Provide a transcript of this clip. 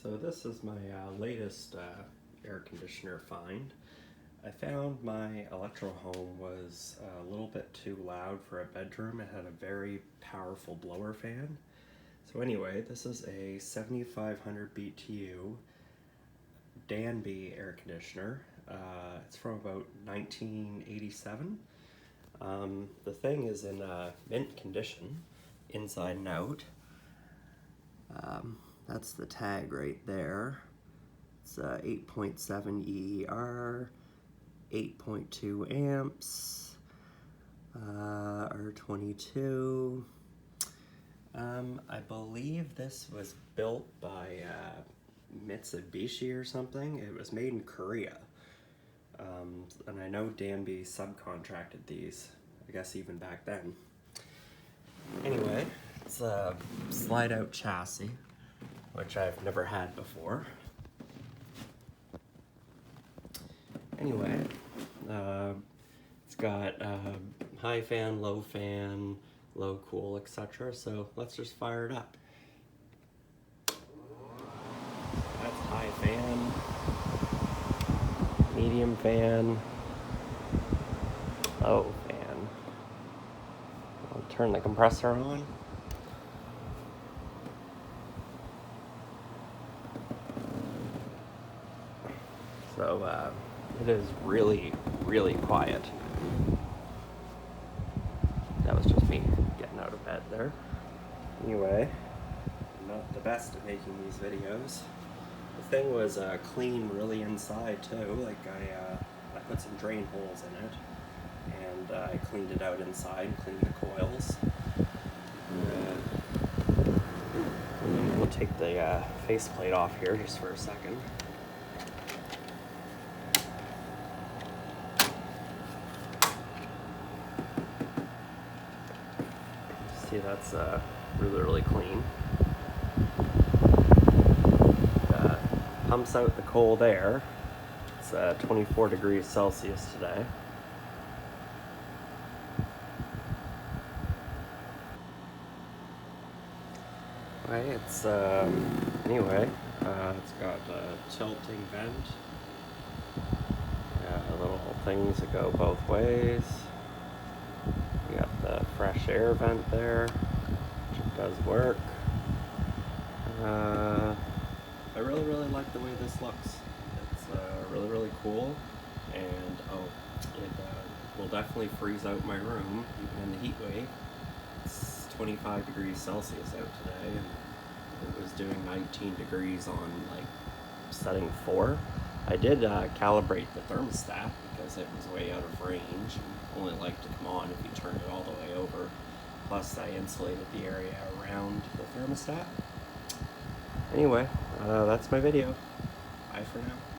So this is my latest air conditioner find. I found my Electrohome was a little bit too loud for a bedroom. It had a very powerful blower fan. So anyway, this is a 7500 BTU Danby air conditioner. It's from about 1987. The thing is in mint condition, inside and out. That's the tag right there. It's 8.7 EER, 8.2 amps, R22. I believe this was built by Mitsubishi or something. It was made in Korea. And I know Danby subcontracted these, I guess even back then. Anyway, it's a slide-out chassis, which I've never had before. Anyway, it's got high fan, low cool, etc. So let's just fire it up. That's high fan, medium fan, low fan. I'll turn the compressor on. So it is really, really quiet. That was just me getting out of bed there. Anyway, I'm not the best at making these videos. The thing was clean really inside too. Like I put some drain holes in it, and I cleaned it out inside, cleaned the coils. We'll take the faceplate off here just for a second. See, that's really clean. Pumps out the cold air. It's 24 degrees Celsius today. Right, it's anyway, it's got a tilting vent. Little things that go both ways. You got the fresh air vent there, which does work. I really like the way this looks. It's really cool, and it will definitely freeze out my room even in the heat wave. It's 25 degrees Celsius out today, and it was doing 19 degrees on like setting 4. I did calibrate the thermostat because it was way out of range and only liked to come on if you turned it all the way over. Plus I insulated the area around the thermostat. Anyway, that's my video. Bye for now.